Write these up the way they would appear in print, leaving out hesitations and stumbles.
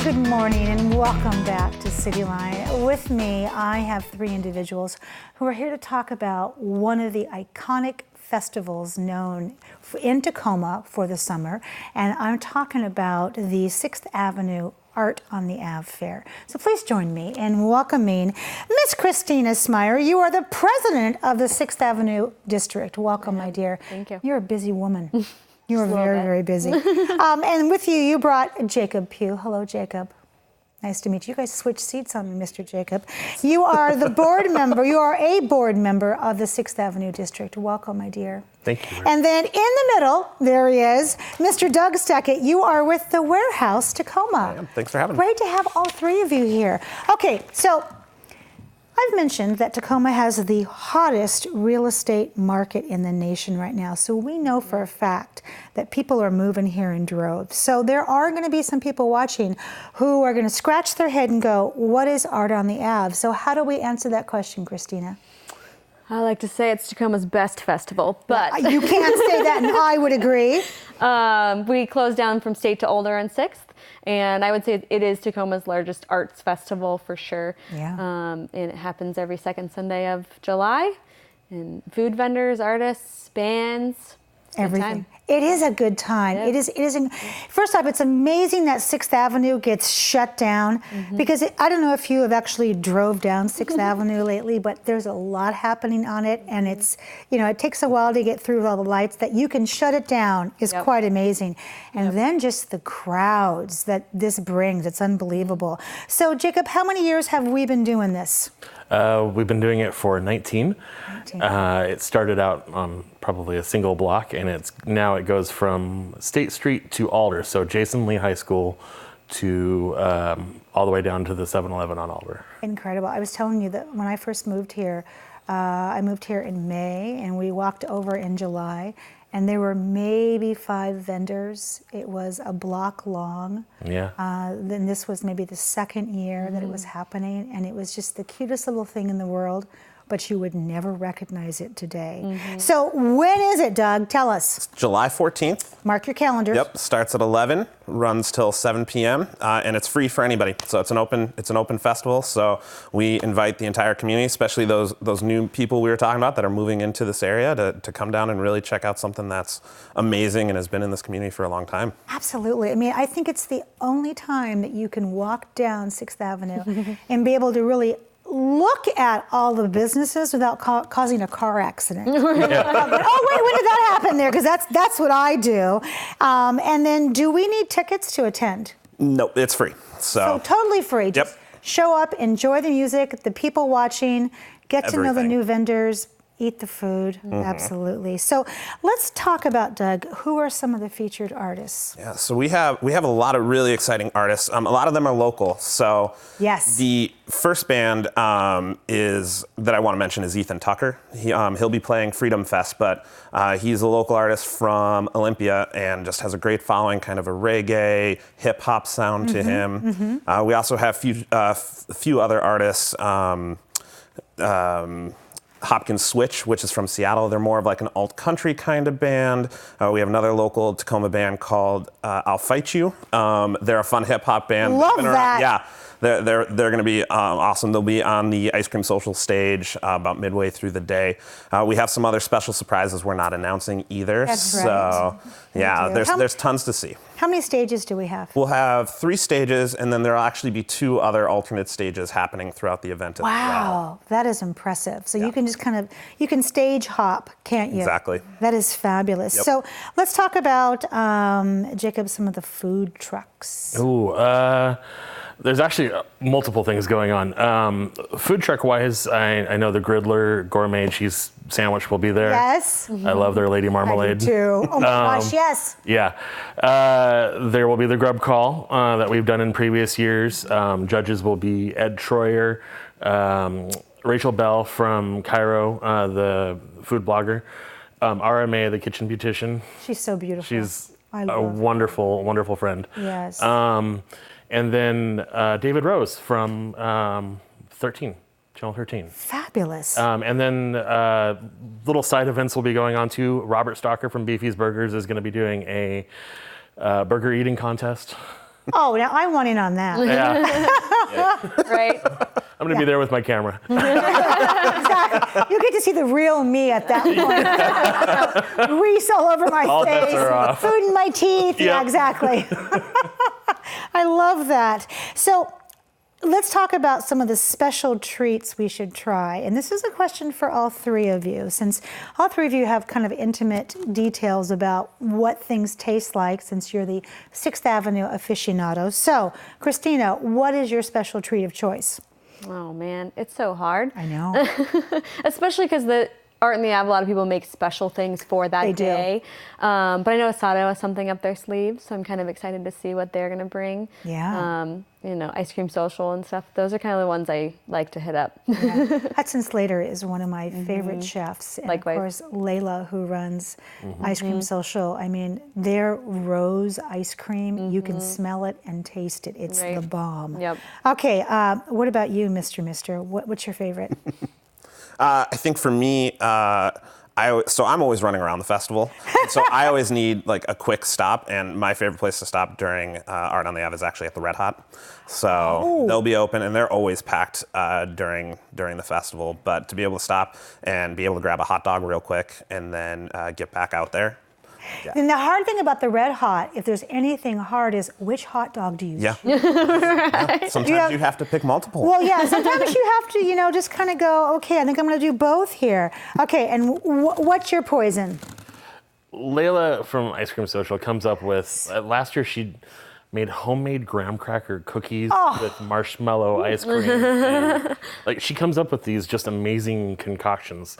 Good morning and welcome back to CityLine. With me, I have three individuals who are here to talk about one of the iconic festivals known in Tacoma for the summer, and I'm talking about the 6th Avenue Art on the Ave Fair. So please join me in welcoming Miss Christina Speier. You are the president of the 6th Avenue District. Welcome, my dear. Thank you. You're a busy woman. You are very, very busy. And with you, you brought Jacob Pugh. Hello, Jacob. Nice to meet you. You guys switched seats on me, Mr. Jacob. You are the board member. You are a board member of the 6th Avenue District. Welcome, my dear. Thank you. And then in the middle, there he is, Mr. Doug Steckett. You are with the Warehouse, Tacoma. Thanks for having me. Great to have all three of you here. Okay, so I've mentioned that Tacoma has the hottest real estate market in the nation right now. So we know for a fact that people are moving here in droves. So there are going to be some people watching who are going to scratch their head and go, what is Art on the Ave? So how do we answer that question, Christina? I like to say it's Tacoma's best festival, but You can't say that, and I would agree. We close down from State to Alder on 6th, and I would say it is Tacoma's largest arts festival for sure. Yeah. And it happens every second Sunday of July, and food vendors, artists, bands, Everything. It is a good time. Yep. It is. First off, it's amazing that 6th Avenue gets shut down because I don't know if you have actually drove down 6th Avenue lately, but there's a lot happening on it, and it's, it takes a while to get through all the lights. That you can shut it down is quite amazing. And then just the crowds that this brings, it's unbelievable. So Jacob, how many years have we been doing this? We've been doing it for 19. It started out on probably a single block, and it goes from State Street to Alder, so Jason Lee High School to all the way down to the 7-Eleven on Alder. Incredible. I was telling you that when I first moved here, I moved here in May, and we walked over in July, and there were maybe 5 vendors. It was a block long. Yeah. Then this was maybe the second year that it was happening, and it was just the cutest little thing in the world, but you would never recognize it today. So when is it, Doug? Tell us. July 14th. Mark your calendars. Yep, starts at 11, runs till 7 p.m., and it's free for anybody. So it's an open festival. So we invite the entire community, especially those new people we were talking about that are moving into this area, to come down and really check out something that's amazing and has been in this community for a long time. Absolutely. I mean, I think it's the only time that you can walk down 6th Avenue and be able to really look at all the businesses without causing a car accident. Oh, wait, when did that happen there? Because that's what I do. And then, do we need tickets to attend? No, it's free. So totally free. Yep. Just show up, enjoy the music, the people watching, get to know the new vendors, eat the food. Absolutely. So let's talk about, Doug, who are some of the featured artists? Yeah, so we have a lot of really exciting artists. A lot of them are local. So yes, the first band that I want to mention is Ethan Tucker. He'll be playing Freedom Fest, but he's a local artist from Olympia and just has a great following, kind of a reggae, hip hop sound to him. We also have a few other artists. Hopkins Switch, which is from Seattle. They're more of like an alt country kind of band. We have another local Tacoma band called I'll Fight You. They're a fun hip hop band. Love that. Yeah. They're going to be awesome. They'll be on the Ice Cream Social stage about midway through the day. We have some other special surprises we're not announcing either. That's right. So yeah, there's tons to see. How many stages do we have? We'll have 3 stages, and then there'll actually be 2 other alternate stages happening throughout the event as well. Wow, that is impressive. So you can just you can stage hop, can't you? Exactly. That is fabulous. Yep. So let's talk about, Jacob, some of the food trucks. Ooh, there's actually multiple things going on. Food truck wise, I know the Griddler Gourmet Cheese Sandwich will be there. Yes. I love their Lady Marmalade. I do too. Oh my gosh, yes. Yeah. There will be the Grub Call that we've done in previous years. Judges will be Ed Troyer, Rachel Bell from Cairo, the food blogger, RMA, the Kitchen Beautician. She's so beautiful. She's a wonderful, wonderful friend. Yes. And then David Rose from 13, Channel 13. Fabulous. And then little side events will be going on too. Robert Stalker from Beefy's Burgers is going to be doing a burger eating contest. Oh, now I want in on that. Yeah. Right? I'm going to be there with my camera. Exactly. You get to see the real me at that point. Grease all over my All bets face, are off. food in my teeth. Yeah, Yep. exactly. I love that. So let's talk about some of the special treats we should try. And this is a question for all three of you, since all three of you have kind of intimate details about what things taste like, since you're the 6th Avenue aficionado. So, Christina, what is your special treat of choice? Oh man, it's so hard. I know. Especially because the Art in the Ave, a lot of people make special things for that They do. day. But I know Asado has something up their sleeve, so I'm kind of excited to see what they're going to bring. Yeah. You know, ice cream social and stuff. Those are kind of the ones I like to hit up. Yeah. Hudson Slater is one of my favorite chefs. And Likewise. of course, Layla, who runs Ice Cream Social. I mean, their rose ice cream, you can smell it and taste it. It's Right. the bomb. Yep. Okay, what about you, Mr. What's your favorite? I think for me, so I'm always running around the festival, so I always need like a quick stop. And my favorite place to stop during Art on the Ave is actually at the Red Hot. So they'll be open, and they're always packed during the festival. But to be able to stop and be able to grab a hot dog real quick and then get back out there. Yeah. And the hard thing about the Red Hot, if there's anything hard, is which hot dog do you Yeah. choose? Yeah. Sometimes you have to pick multiple. Well, yeah, sometimes you have to, just kind of go, okay, I think I'm going to do both here. Okay, and what's your poison? Layla from Ice Cream Social comes up with, last year she made homemade graham cracker cookies with marshmallow ice cream. And, like, she comes up with these just amazing concoctions.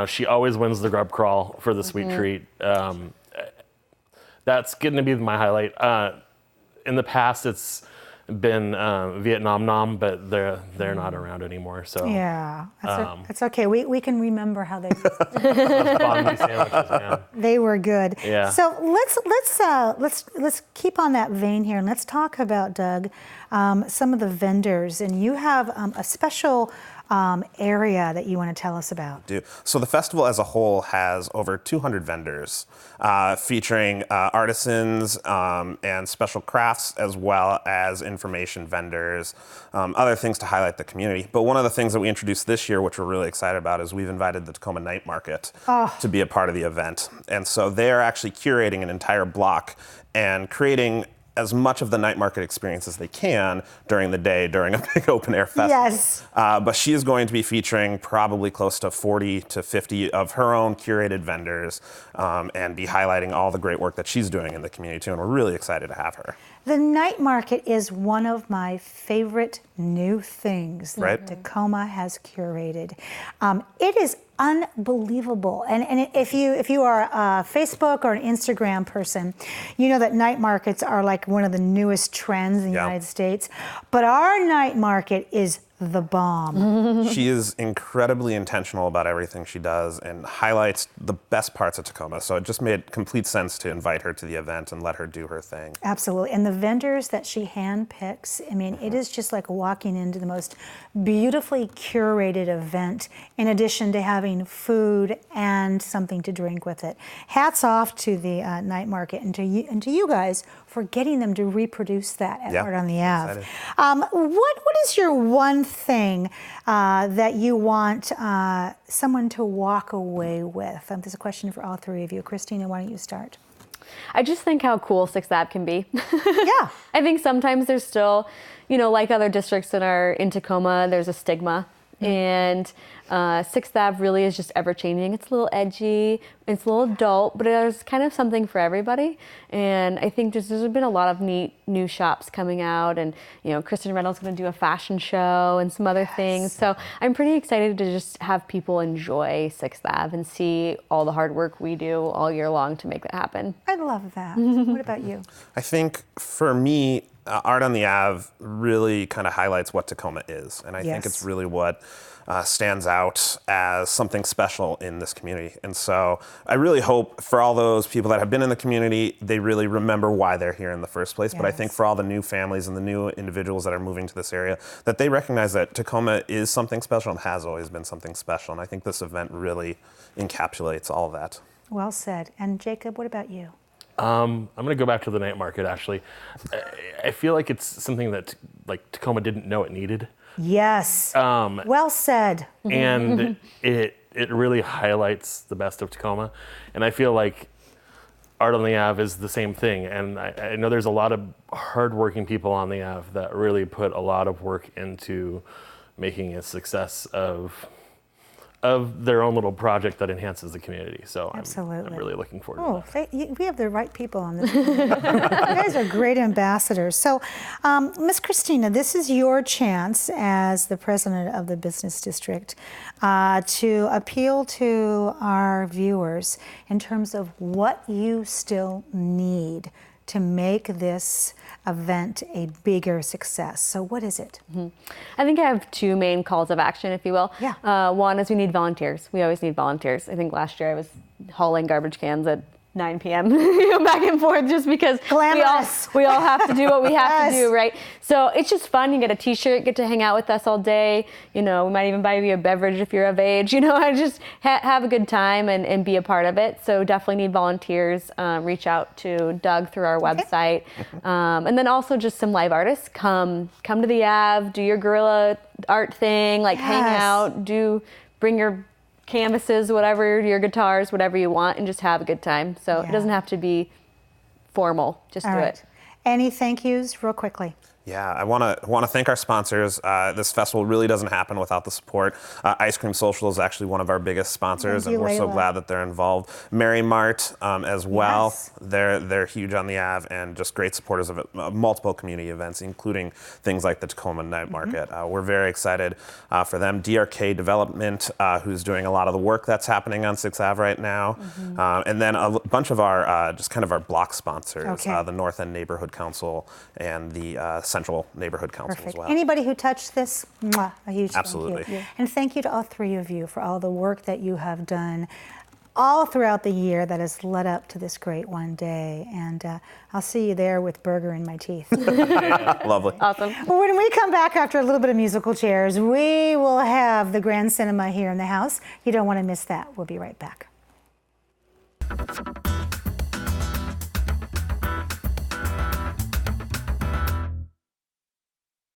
She always wins the grub crawl for the sweet treat. That's going to be my highlight. In the past, it's been Vietnam Nam, but they're not around anymore. So Yeah, that's okay. We can remember how they banh mi sandwiches, man. they were good. Yeah. So let's keep on that vein here, and let's talk about, Doug, some of the vendors. And you have a special area that you want to tell us about. So the festival as a whole has over 200 vendors featuring artisans and special crafts, as well as information vendors, other things to highlight the community. But one of the things that we introduced this year, which we're really excited about, is we've invited the Tacoma Night Market to be a part of the event. And so they're actually curating an entire block and creating as much of the night market experience as they can during the day, during a big open air festival. Yes. But she is going to be featuring probably close to 40 to 50 of her own curated vendors and be highlighting all the great work that she's doing in the community too. And we're really excited to have her. The night market is one of my favorite new things that Right. Tacoma has curated. It is unbelievable. And if you are a Facebook or an Instagram person, you know that night markets are like one of the newest trends in the Yeah. United States. But our night market is the bomb. She is incredibly intentional about everything she does and highlights the best parts of Tacoma. So it just made complete sense to invite her to the event and let her do her thing. Absolutely. And the vendors that she handpicks, I mean, it is just like walking into the most beautifully curated event, in addition to having food and something to drink with it. Hats off to the night market and to you guys for getting them to reproduce that at Yeah, Art on the Ave. excited. What is your one thing that you want someone to walk away with? This is a question for all three of you. Christina, why don't you start? I just think how cool 6th Ave can be. Yeah. I think sometimes there's still, like other districts that are in Tacoma, there's a stigma. And 6th Ave really is just ever changing. It's a little edgy, it's a little adult, but there's kind of something for everybody. And I think there's been a lot of neat new shops coming out, and Kristen Reynolds is going to do a fashion show and some other things. So I'm pretty excited to just have people enjoy 6th Ave and see all the hard work we do all year long to make that happen. I love that. What about you? I think for me, Art on the Ave really kind of highlights what Tacoma is. And I think it's really what stands out as something special in this community. And so I really hope for all those people that have been in the community, they really remember why they're here in the first place. But I think for all the new families and the new individuals that are moving to this area, that they recognize that Tacoma is something special and has always been something special. And I think this event really encapsulates all of that. Well said. And Jacob, what about you? I'm going to go back to the night market, actually. I feel like it's something that like Tacoma didn't know it needed. Yes. Well said. And it really highlights the best of Tacoma. And I feel like Art on the Ave is the same thing. And I know there's a lot of hardworking people on the Ave that really put a lot of work into making a success of their own little project that enhances the community. So Absolutely. I'm really looking forward to that. We have the right people on this. You guys are great ambassadors. So, Miss Christina, this is your chance as the president of the business district to appeal to our viewers in terms of what you still need to make this event a bigger success. So what is it? I think I have two main calls of action, if you will. Yeah. One is we need volunteers. We always need volunteers. I think last year I was hauling garbage cans at 9 p.m. back and forth just because we all have to do what we have to do, right? So it's just fun. You get a t-shirt, get to hang out with us all day. We might even buy you a beverage if you're of age, and just have a good time and be a part of it. So definitely need volunteers. Reach out to Doug through our website. And then also just some live artists. Come to the Ave, do your guerrilla art thing, hang out, bring your canvases, whatever, your guitars, whatever you want, and just have a good time. So it doesn't have to be formal. Just do it. Any thank yous real quickly? Yeah, I want to thank our sponsors. This festival really doesn't happen without the support. Ice Cream Social is actually one of our biggest sponsors, and we're so glad that they're involved. Mary Mart as well. Yes. They're huge on the Ave and just great supporters of multiple community events, including things like the Tacoma Night Market. We're very excited for them. DRK Development, who's doing a lot of the work that's happening on 6th Ave right now. And then a bunch of our just kind of our block sponsors, the North End Neighborhood Council and the Central Neighborhood Council as well. Anybody who touched this, a huge Absolutely. thank you. And thank you to all three of you for all the work that you have done all throughout the year that has led up to this great one day. And I'll see you there with burger in my teeth. Lovely. Awesome. When we come back after a little bit of musical chairs, we will have the Grand Cinema here in the house. You don't want to miss that. We'll be right back.